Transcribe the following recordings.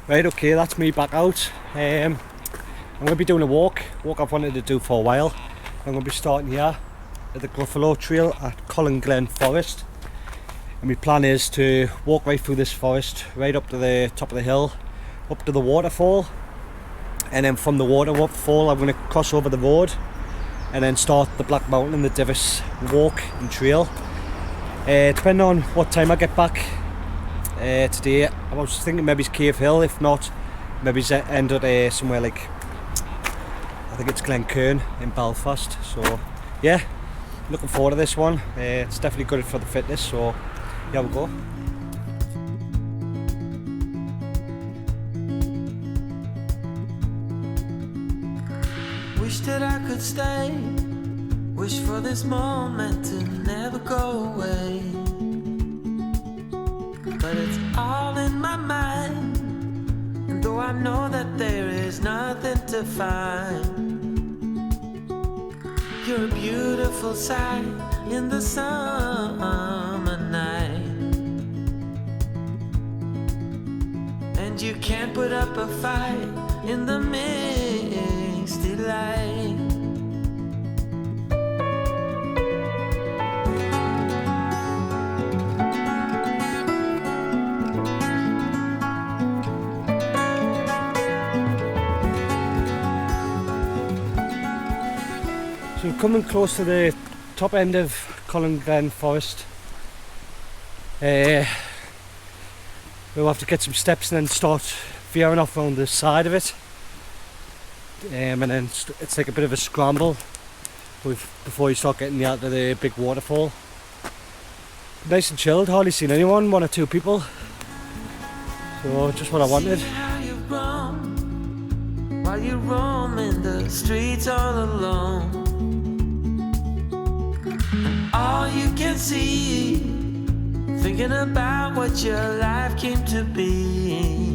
Right, okay, that's me back out. I'm going to be doing a walk I've wanted to do for a while. I'm going to be starting here at the Gruffalo Trail at Colin Glen Forest. And my plan is to walk right through this forest, right up to the top of the hill, up to the waterfall. And then from the waterfall I'm going to cross over the road and then start the Black Mountain and the Divis walk and trail. Depending on what time I get back today, I was thinking maybe it's Cave Hill, if not maybe end at somewhere like, I think it's Glenkern in Belfast. So yeah, looking forward to this one. It's definitely good for the fitness, so here we go. Wish that I could stay, wish for this moment to never go away. But it's all in my mind, and though I know that there is nothing to find, you're a beautiful sight in the summer night. And you can't put up a fight in the misty light. So we're coming close to the top end of Colin Glen Forest. We'll have to get some steps and then start veering off around the side of it. And then it's like a bit of a scramble before you start getting out to the big waterfall. Nice and chilled, hardly seen anyone, one or two people. So just what I wanted. While you roam in the streets all alone, and all you can see, thinking about what your life came to be.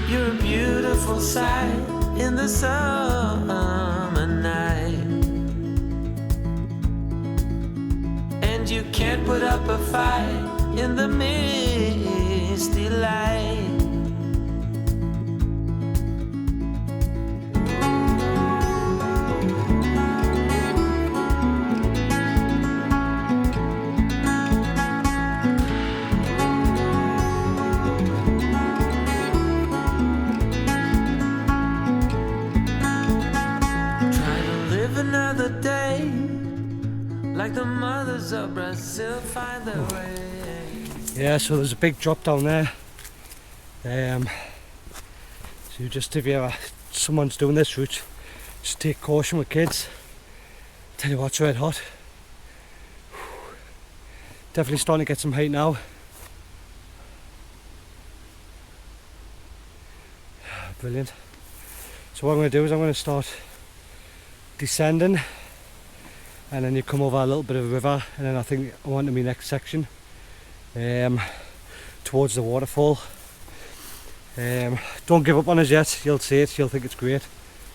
You're a beautiful sight in the summer night, and you can't put up a fight in the misty light. Another day, like the mothers of Brazil find their way. Yeah, so there's a big drop down there. So just if someone's doing this route, just take caution with kids. Tell you what, it's red hot. Definitely starting to get some heat now. Brilliant. So what I'm going to do is I'm going to start descending, and then you come over a little bit of a river, and then I think I want to my next section towards the waterfall. Don't give up on us yet, you'll see it, you'll think it's great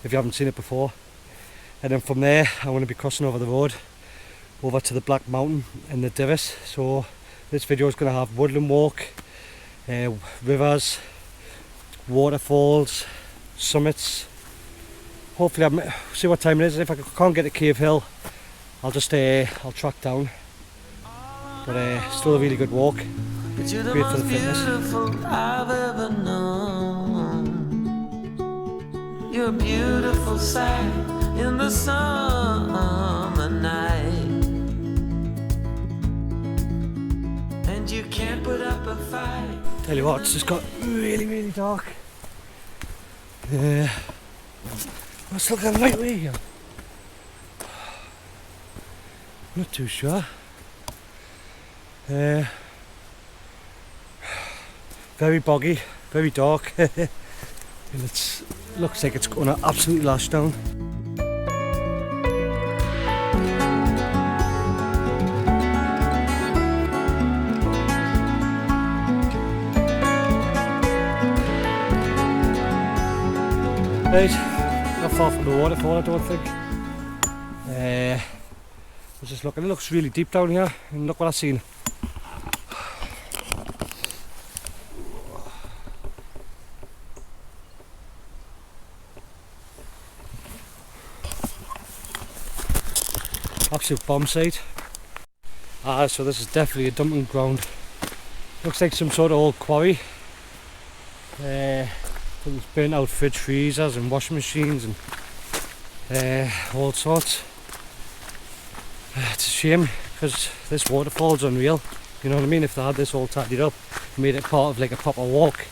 if you haven't seen it before. And then from there I want to be crossing over the road over to the Black Mountain and the Divis. So this video is going to have woodland walk, rivers, waterfalls, summits. Hopefully I'll see what time it is. If I can't get to Cave Hill, I'll just I'll track down. But still a really good walk. But you're the Great for the most fitness. beautiful I've ever known. You're a beautiful sight in the summer night, and you can't put up a fight. Tell you what, it's just got really dark. I'm still going the right way here. Not too sure. Very boggy, very dark, and it looks like it's going to absolutely lash down. Right, not far from the waterfall, I don't think. I was just looking, it looks really deep down here, and look what I've seen. absolute bomb site. So this is definitely a dumping ground. Looks like some sort of old quarry. There's burnt out fridge freezers and washing machines and all sorts. It's a shame because this waterfall's unreal. You know what I mean? If they had this all tidied up, made it part of like a proper walk,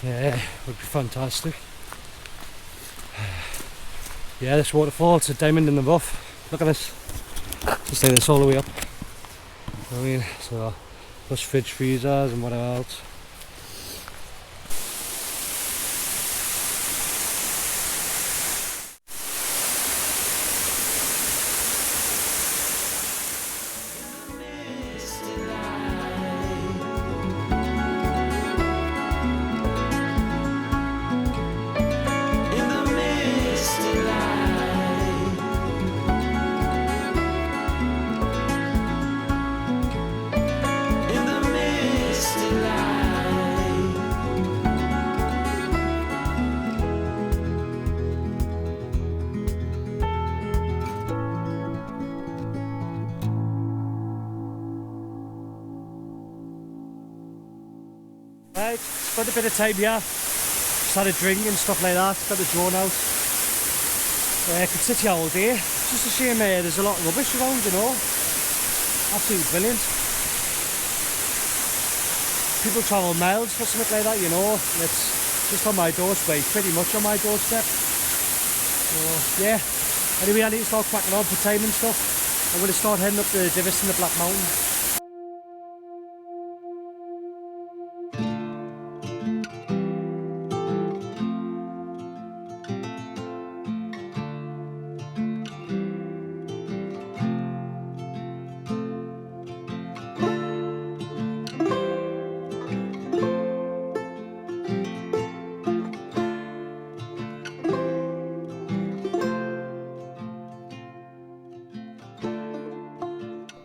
it would be fantastic. Yeah, this waterfall, it's a diamond in the rough. Look at this. Just like this all the way up. You know what I mean? So, plus fridge freezers and whatever else. Right, spent a bit of time here, just had a drink and stuff like that, got the drone out. I could sit here all day. It's just a shame there's a lot of rubbish around, you know. Absolutely brilliant. People travel miles for something like that, you know. It's just on my doorstep, pretty much on my doorstep. So yeah, anyway, I need to start cracking on for time and stuff. I'm going to start heading up the Divis in the Black Mountain.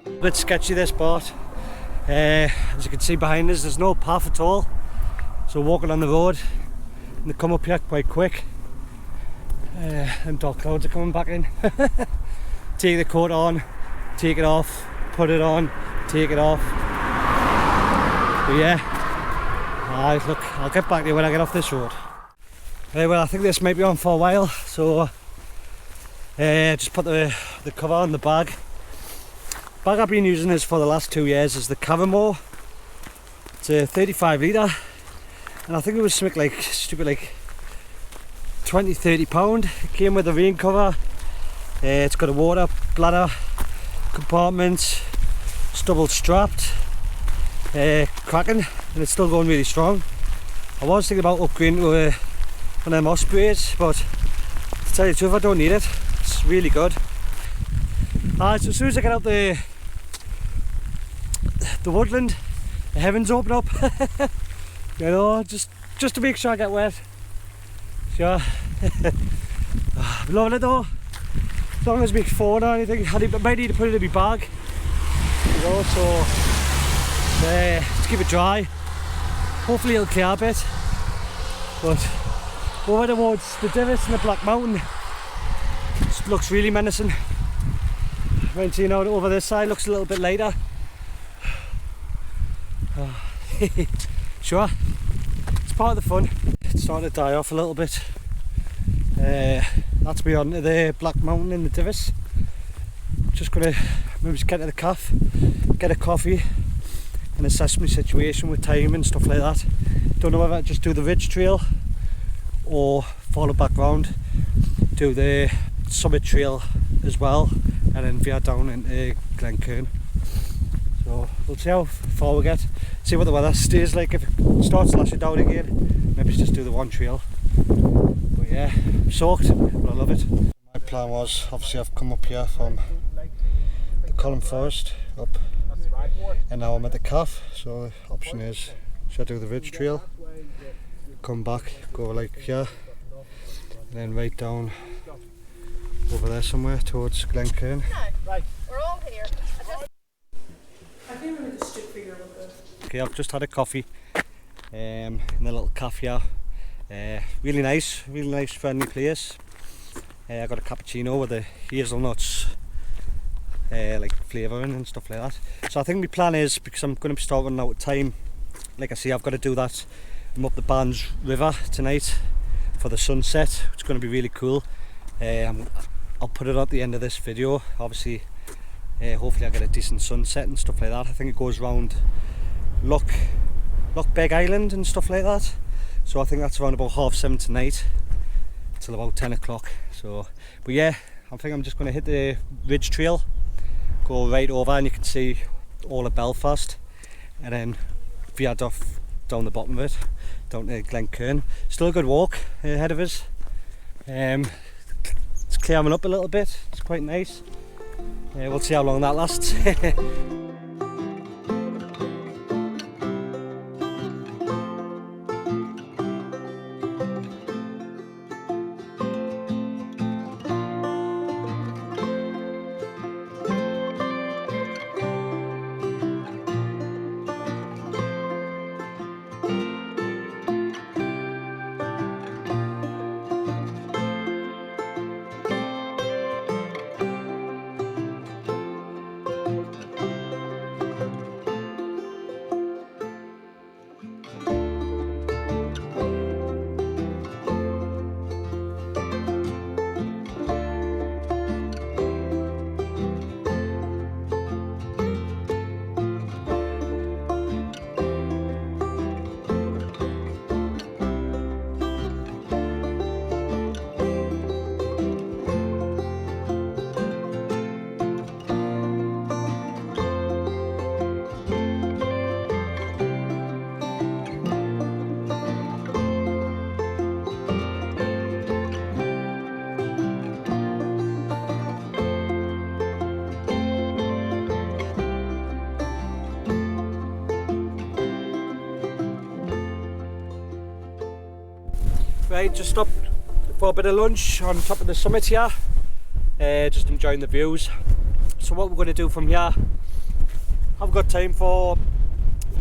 A bit sketchy this part. As you can see behind us, there's no path at all, so walking on the road and they come up here quite quick. And dark clouds are coming back in. Take the coat on, take it off, put it on, take it off. But yeah, alright, look, I'll get back to you when I get off this road. Well, I think this might be on for a while, so just put the cover on the bag. Bag I've been using this for the last 2 years is the Caramore. It's a 35 litre, and I think it was something like stupid like £20–30. It came with a rain cover. It's got a water bladder compartment. It's double strapped, cracking, and it's still going really strong. I was thinking about upgrading to one of them Ospreys, but to tell you the truth, I don't need it. It's really good. So as soon as I get out the woodland, the heavens open up. You know, just to make sure I get wet. Sure. I'm loving it though. As long as my phone or anything, I might need to put it in my bag. You know, so to keep it dry. Hopefully it'll clear a bit. But over towards the Divis and the Black Mountain, it looks really menacing. Right, you know, over this side looks a little bit lighter. Sure, it's part of the fun. It's starting to die off a little bit. That's me on to the Black Mountain in the Divis. Just gonna maybe just get to the cafe, get a coffee, and assess my situation with time and stuff like that. Don't know whether I just do the ridge trail or follow back round, do the summit trail as well, and then veer down into Glen. So we'll see how far we get, see what the weather stays like. If it starts lashing down again, maybe just do the one trail. But yeah, I'm soaked, but I love it. My plan was, obviously I've come up here from the Colin Forest up, and now I'm at the calf. So the option is, should I do the ridge trail, come back, go like here, and then right down over there somewhere towards Glen. Right, we're all here. I think we just stick figure a little bit. Okay, I've just had a coffee in the little cafe here. Really nice, friendly place. I got a cappuccino with the hazelnuts like flavouring and stuff like that. So I think my plan is, because I'm going to be starting out of time, like I say, I've got to do that. I'm up the Banns River tonight for the sunset. It's going to be really cool. I'll put it at the end of this video. Obviously, hopefully I get a decent sunset and stuff like that. I think it goes round Loch Beg Island and stuff like that. So I think that's around about 7:30 tonight till about 10 o'clock. So, but yeah, I think I'm just going to hit the ridge trail, go right over, and you can see all of Belfast, and then veered off down the bottom of it, down to Glen. Still a good walk ahead of us. It's clearing up a little bit, it's quite nice. We'll see how long that lasts. Right, just stopped for a bit of lunch on top of the summit here, just enjoying the views. So what we're going to do from here, I've got time for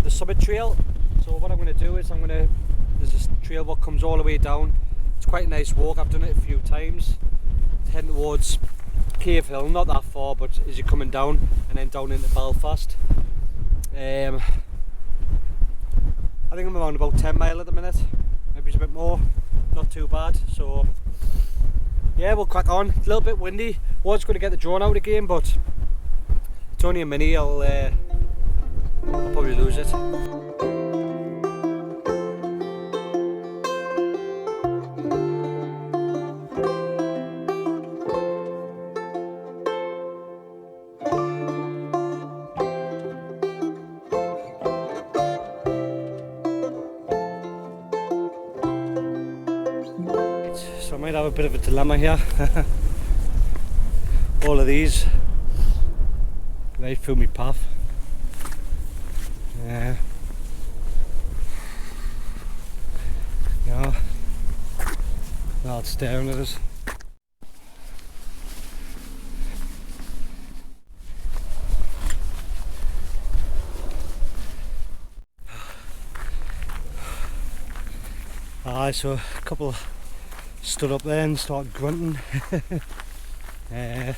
the summit trail. So what I'm going to do is there's this trail what comes all the way down. It's quite a nice walk, I've done it a few times. It's heading towards Cave Hill, not that far, but as you're coming down and then down into Belfast. I think I'm around about 10 mile at the minute, maybe it's a bit more. Not too bad, so yeah, we'll crack on. A little bit windy. Was going to get the drone out again, but it's only a mini. I'll probably lose it. So I might have a bit of a dilemma here. All of these right through my path. Yeah, they're all staring at us. So a couple stood up there and started grunting. I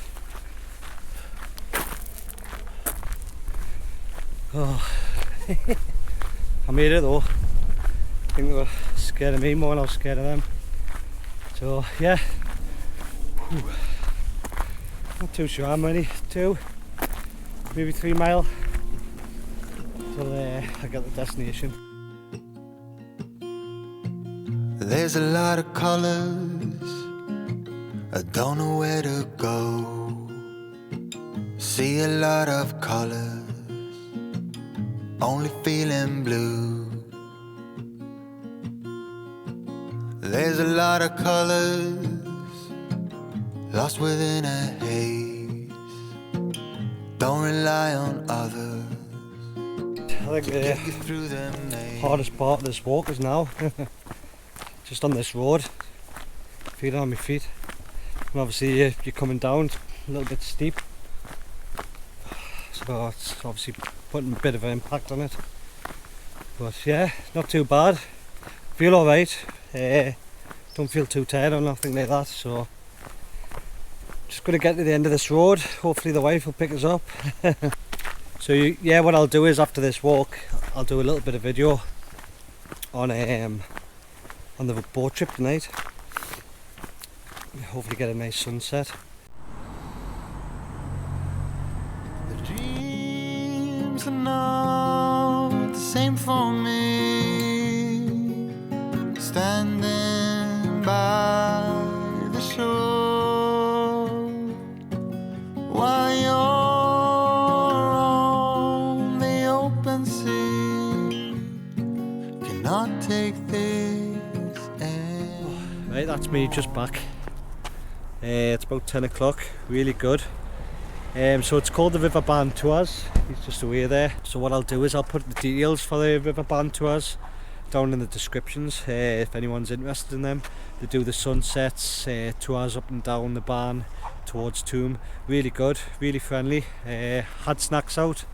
made it though. I think they were scared of me more than I was scared of them. So yeah, not too sure how many, 2, maybe 3 mile till I get the destination. There's a lot of colors, I don't know where to go. See a lot of colors, only feeling blue. There's a lot of colors, lost within a haze. Don't rely on others. I think the hardest part of this walk is now. Just on this road, feeling on my feet, and obviously you're coming down a little bit steep, so it's obviously putting a bit of an impact on it, but yeah, not too bad, feel alright, don't feel too tired or nothing like that, so Just going to get to the end of this road. Hopefully the wife will pick us up. So yeah, what I'll do is after this walk, I'll do a little bit of video on the boat trip tonight. Hopefully get a nice sunset. The dreams are not the same for me. Standing by the shore while you're on the open sea. Cannot take this in. Right, that's me just back. It's about 10 o'clock, really good. So it's called the River Bann tours. He's just away there. So what I'll do is I'll put the details for the River Bann tours down in the descriptions if anyone's interested in them. They do the sunsets, tours up and down the Bann towards Toome. Really good, really friendly. Had snacks out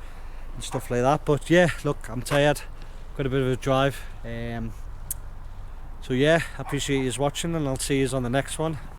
and stuff like that. But yeah, look, I'm tired. Got a bit of a drive. So yeah, I appreciate you watching and I'll see you on the next one.